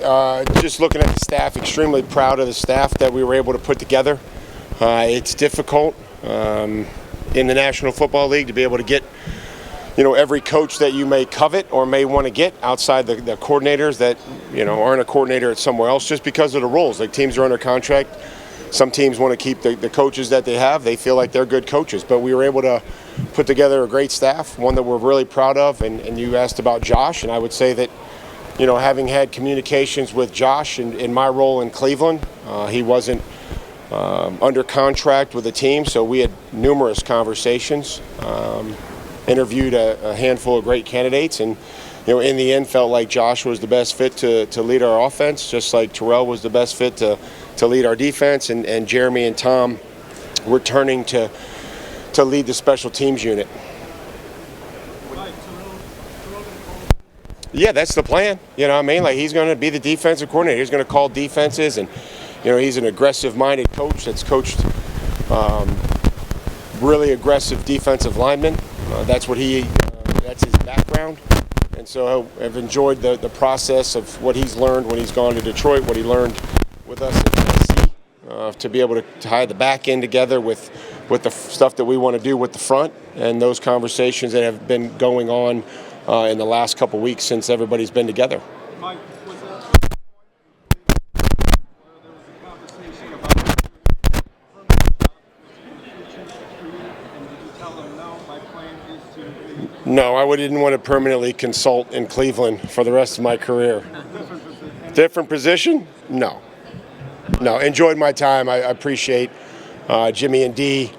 Just looking at the staff, extremely proud of the staff that we were able to put together. It's difficult in the National Football League to be able to get, every coach that you may covet or may want to get outside the coordinators that, aren't a coordinator at somewhere else just because of the rules. Like, teams are under contract. Some teams want to keep the coaches that they have. They feel like they're good coaches. But we were able to put together a great staff, one that we're really proud of. And you asked about Josh, and I would say that, having had communications with Josh in my role in Cleveland, he wasn't under contract with the team, so we had numerous conversations, interviewed a handful of great candidates, and in the end felt like Josh was the best fit to lead our offense, just like Terrell was the best fit to lead our defense, and Jeremy and Tom returning to lead the special teams unit. Yeah, that's the plan. Like, he's going to be the defensive coordinator. He's going to call defenses, and he's an aggressive-minded coach that's coached really aggressive defensive linemen. That's his background. And so I've enjoyed the process of what he's learned when he's gone to Detroit, what he learned with us at Tennessee, to be able to tie the back end together with the stuff that we want to do with the front, and those conversations that have been going on in the last couple weeks since everybody's been together. Mike, was there was a conversation about and did you tell them, no, my plan is to... No, I didn't want to permanently consult in Cleveland for the rest of my career. Different position? No. Enjoyed my time. I appreciate Jimmy and Dee,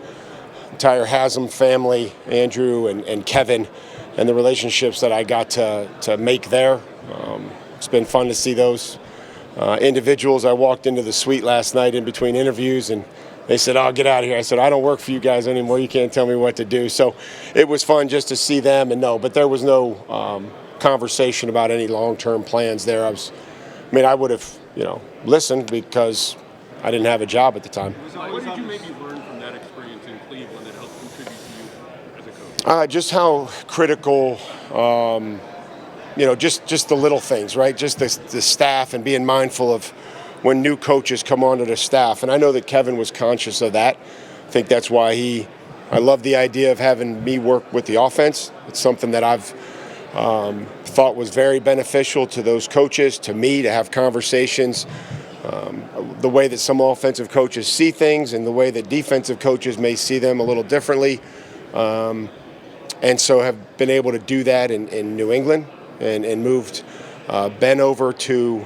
entire Haslam family, Andrew and Kevin, and the relationships that I got to make there. It's been fun to see those individuals. I walked into the suite last night in between interviews, and they said, "Oh, get out of here." I said, "I don't work for you guys anymore. You can't tell me what to do." So it was fun just to see them, but there was no conversation about any long-term plans there. I would have, listened because I didn't have a job at the time. What did you maybe learn from that experience in Cleveland that helped contribute to you as a coach? Just how critical, just the little things, right? Just the staff and being mindful of when new coaches come onto the staff. And I know that Kevin was conscious of that. I think that's why I love the idea of having me work with the offense. It's something that I've thought was very beneficial to those coaches, to me, to have conversations. The way that some offensive coaches see things and the way that defensive coaches may see them a little differently. And so have been able to do that in New England and moved Ben over to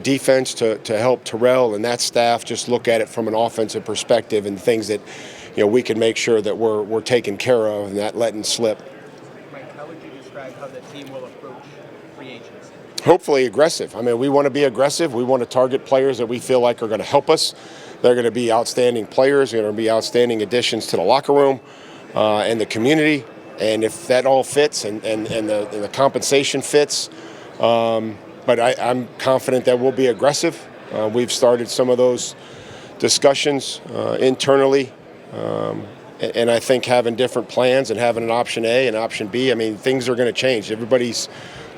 defense to help Terrell and that staff just look at it from an offensive perspective and things that we can make sure that we're taken care of and not letting slip. Mike, how would you describe how the team will approach free agency? Hopefully aggressive. We want to be aggressive. We want to target players that we feel like are going to help us. They're going to be outstanding players. They're going to be outstanding additions to the locker room and the community. And if that all fits and the compensation fits, but I'm confident that we'll be aggressive. We've started some of those discussions internally. And I think having different plans and having an option A and option B, things are going to change. Everybody's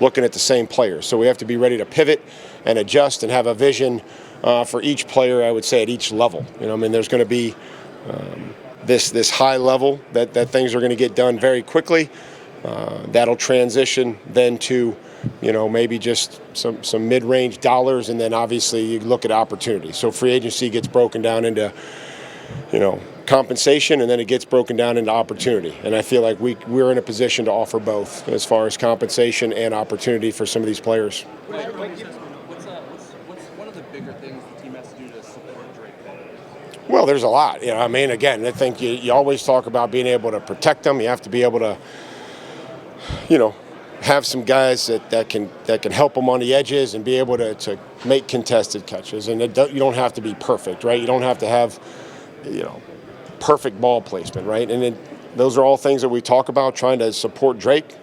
looking at the same players. So we have to be ready to pivot and adjust and have a vision for each player, I would say, at each level. There's going to be this high level that things are going to get done very quickly. That'll transition then to, maybe just some mid-range dollars, and then obviously you look at opportunity. So free agency gets broken down into, compensation, and then it gets broken down into opportunity. And I feel like we're in a position to offer both as far as compensation and opportunity for some of these players. What's one of the bigger things the team has to do to support Drake Maye? Well, there's a lot. Again, I think you always talk about being able to protect them. You have to be able to, have some guys that can help them on the edges and be able to make contested catches. And you don't have to be perfect, right? You don't have to have, perfect ball placement, right? And those are all things that we talk about, trying to support Drake,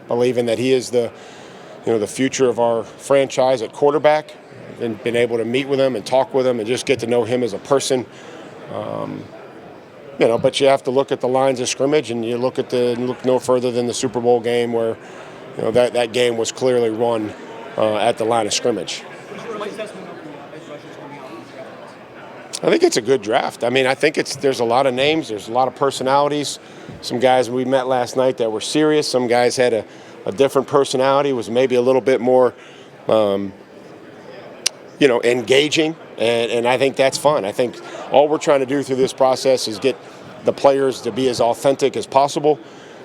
believing that he is the future of our franchise at quarterback, and been able to meet with him and talk with him and just get to know him as a person. But you have to look at the lines of scrimmage, and you look no further than the Super Bowl game where, that game was clearly won at the line of scrimmage. I think it's a good draft. I mean, I think there's a lot of names, there's a lot of personalities. Some guys we met last night that were serious. Some guys had a different personality, was maybe a little bit more, engaging, and I think that's fun. I think all we're trying to do through this process is get the players to be as authentic as possible,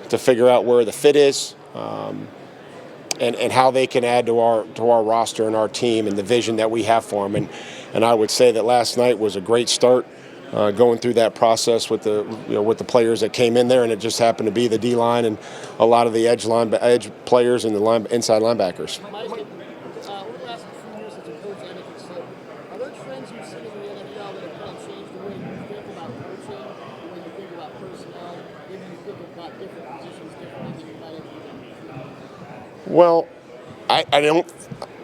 to figure out where the fit is, and how they can add to our roster and our team and the vision that we have for them. And I would say that last night was a great start, going through that process with the players that came in there, and it just happened to be the D-line and a lot of the edge players and the inside linebackers. Mike, over the last few years since you coached anything so, are there trends you've seen in the NFL that have kind of changed the way you think about coaching, the way you think about personnel, maybe you think about different positions differently than you might have? Well,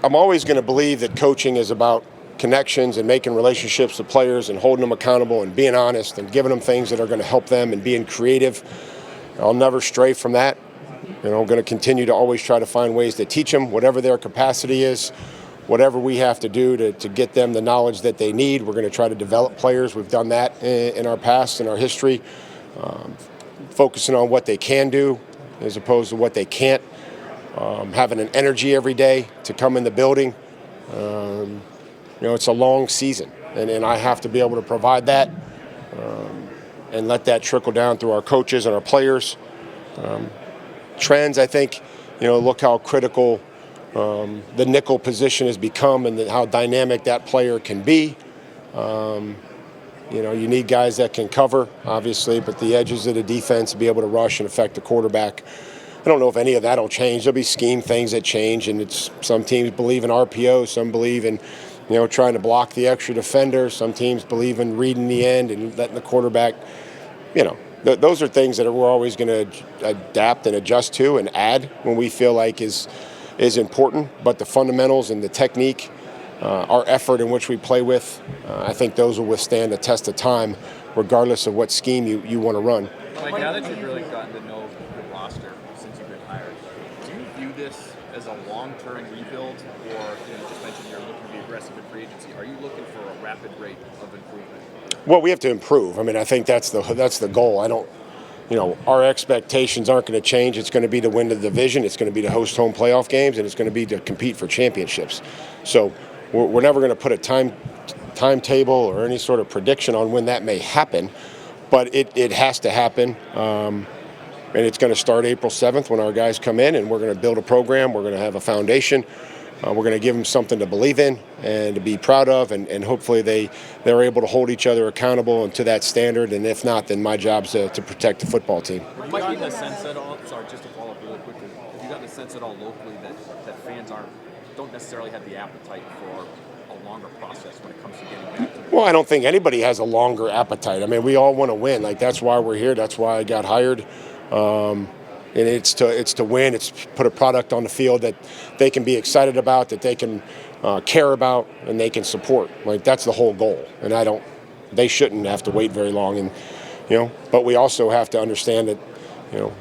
I'm always going to believe that coaching is about connections and making relationships with players and holding them accountable and being honest and giving them things that are going to help them and being creative. I'll never stray from that. I'm going to continue to always try to find ways to teach them whatever their capacity is, whatever we have to do to get them the knowledge that they need. We're going to try to develop players. We've done that in our past, in our history, focusing on what they can do as opposed to what they can't, having an energy every day to come in the building. It's a long season, and I have to be able to provide that and let that trickle down through our coaches and our players. Trends, I think, look how critical the nickel position has become and how dynamic that player can be. You need guys that can cover, obviously, but the edges of the defense to be able to rush and affect the quarterback. I don't know if any of that will change. There'll be scheme things that change, and some teams believe in RPO, some believe in trying to block the extra defender. Some teams believe in reading the end and letting the quarterback, those are things that we're always going to adapt and adjust to and add when we feel like is important. But the fundamentals and the technique, our effort in which we play with, I think those will withstand the test of time, regardless of what scheme you want to run. Mike, now that you've really gotten to know the roster since you've been hired, do you view this as a long-term rebuild, or you just mentioned you're looking to be aggressive in free agency? Are you looking for a rapid rate of improvement? Well, we have to improve. I mean, I think that's the goal. Our expectations aren't going to change. It's going to be to win the division. It's going to be to host home playoff games, and it's going to be to compete for championships. So we're never going to put a timetable or any sort of prediction on when that may happen, but it has to happen. And it's going to start April 7th when our guys come in, and we're going to build a program. We're going to have a foundation. We're going to give them something to believe in and to be proud of, and hopefully they're able to hold each other accountable and to that standard. And if not, then my job's to protect the football team. Have you gotten the sense at all? Sorry, just to follow up really quickly. Have you gotten the sense at all locally that fans don't necessarily have the appetite for a longer process when it comes to getting back to? Well, I don't think anybody has a longer appetite. I mean, we all want to win. That's why we're here. That's why I got hired. And it's to win. It's to put a product on the field that they can be excited about, that they can care about, and they can support. That's the whole goal. And they shouldn't have to wait very long. And but we also have to understand that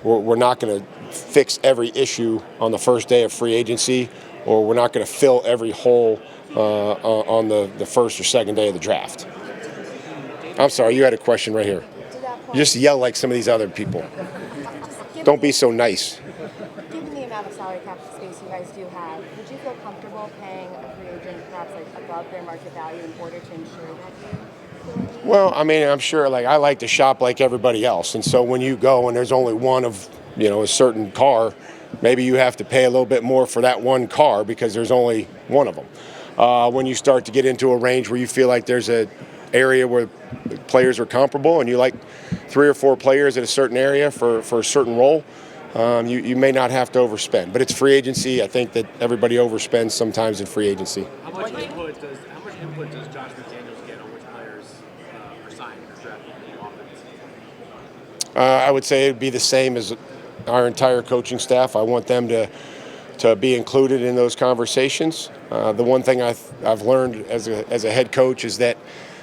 we're not going to fix every issue on the first day of free agency, or we're not going to fill every hole on the first or second day of the draft. I'm sorry, you had a question right here. You just yell like some of these other people. Don't be so nice. Given the amount of salary cap space you guys do have, would you feel comfortable paying a free agent perhaps above their market value in order to ensure that you? Well, I mean, I'm sure. I like to shop like everybody else, and so when you go and there's only one of a certain car, maybe you have to pay a little bit more for that one car because there's only one of them. When you start to get into a range where you feel like there's an area where players are comparable and you like 3 or 4 players at a certain area for a certain role, you may not have to overspend. But it's free agency. I think that everybody overspends sometimes in free agency. How much input does Josh McDaniels get on which players are signed or drafted in the offense? I would say it'd be the same as our entire coaching staff. I want them to be included in those conversations. The one thing I've learned as a head coach is that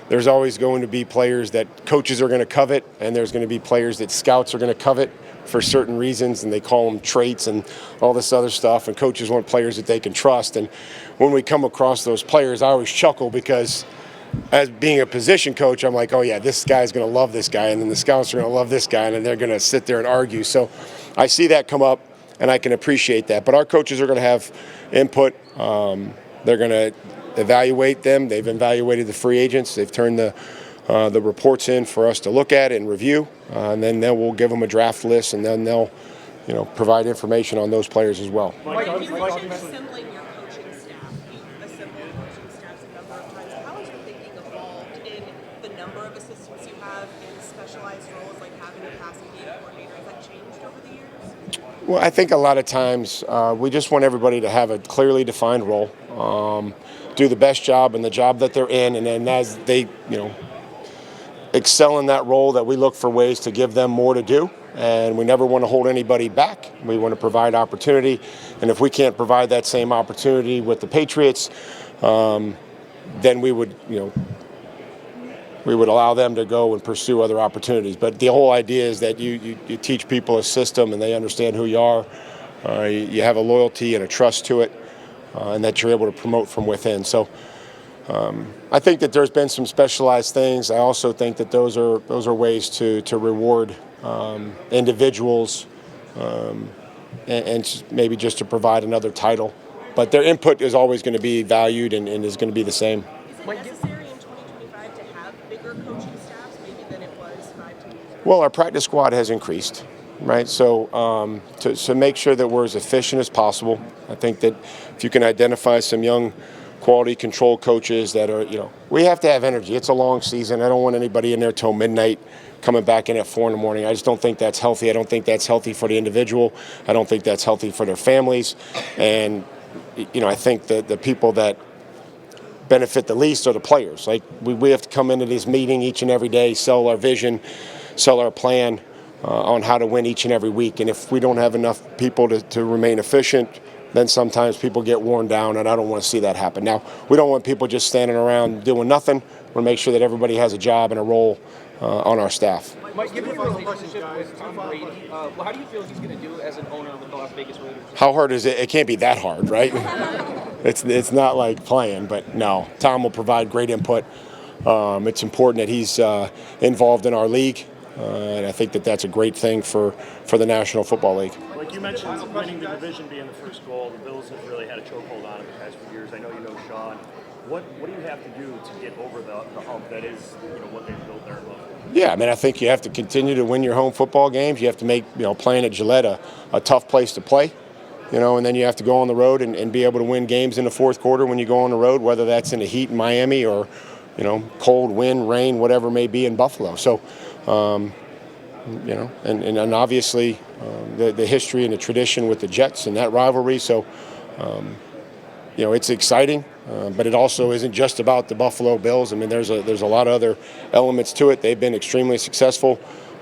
there's always going to be players that coaches are going to covet, and there's going to be players that scouts are going to covet, for certain reasons, and they call them traits and all this other stuff, and coaches want players that they can trust. And when we come across those players, I always chuckle because as being a position coach, I'm like, oh yeah, this guy's going to love this guy, and then the scouts are going to love this guy, and then they're going to sit there and argue. So I see that come up, and I can appreciate that. But our coaches are going to have input. They're going to evaluate them. They've evaluated the free agents. They've turned the reports in for us to look at and review, and then we'll give them a draft list, and then they'll, provide information on those players as well. Mike, you mentioned assembling your coaching staff. You've assembled coaching staffs a number of times. How has your thinking evolved in the number of assistants you have in specialized roles, like having a passing game coordinator? Has that changed over the years? Well, I think a lot of times we just want everybody to have a clearly defined role, do the best job in the job that they're in, and then as they, excel in that role, that we look for ways to give them more to do. And we never want to hold anybody back. We want to provide opportunity. And if we can't provide that same opportunity with the Patriots, then we would, we would allow them to go and pursue other opportunities. But the whole idea is that you teach people a system and they understand who you are. You have a loyalty and a trust to it, and that you're able to promote from within. So I think that there's been some specialized things. I also think that those are ways to reward individuals and maybe just to provide another title. But their input is always going to be valued and is going to be the same. Is it necessary in 2025 to have bigger coaching staffs maybe than it was 5 to 10 years ago? Well, our practice squad has increased, right? So to make sure that we're as efficient as possible, I think that if you can identify some young quality control coaches that are, we have to have energy. It's a long season. I don't want anybody in there till midnight coming back in at 4 in the morning. I just don't think that's healthy. I don't think that's healthy for the individual. I don't think that's healthy for their families. And, I think that the people that benefit the least are the players. Like we have to come into this meeting each and every day, sell our vision, sell our plan on how to win each and every week. And if we don't have enough people to remain efficient, then sometimes people get worn down, and I don't want to see that happen. Now, we don't want people just standing around doing nothing. We want to make sure that everybody has a job and a role on our staff. Mike, given your relationship with Tom Brady, how do you feel he's going to do as an owner with the Las Vegas Raiders? How hard is it? It can't be that hard, right? It's not like playing, but no. Tom will provide great input. It's important that he's involved in our league, and I think that that's a great thing for the National Football League. Like you mentioned, winning the division being the first goal, the Bills have really had a chokehold on it the past few years. I know you know Sean. What do you have to do to get over the hump that is what they've built there in Buffalo? Yeah, I think you have to continue to win your home football games. You have to make playing at Gillette a tough place to play, and then you have to go on the road and be able to win games in the fourth quarter when you go on the road, whether that's in the heat in Miami or cold, wind, rain, whatever it may be in Buffalo. So, and obviously the history and the tradition with the Jets and that rivalry. So, it's exciting, but it also isn't just about the Buffalo Bills. There's a lot of other elements to it. They've been extremely successful,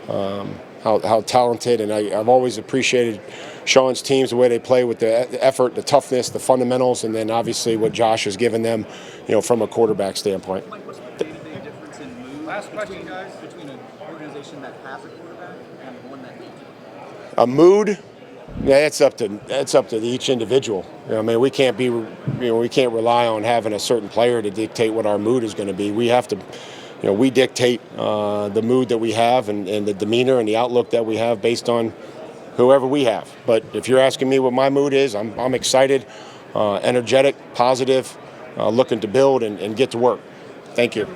how talented, and I've always appreciated Sean's teams, the way they play with the effort, the toughness, the fundamentals, and then obviously what Josh has given them, from a quarterback standpoint. Mike, what's the day-to-day difference in mood between an organization that has a quarterback and one that needs it? A mood. Yeah, that's up to each individual. We can't we can't rely on having a certain player to dictate what our mood is going to be. We have to, we dictate the mood that we have and the demeanor and the outlook that we have based on whoever we have. But if you're asking me what my mood is, I'm excited, energetic, positive, looking to build and get to work. Thank you.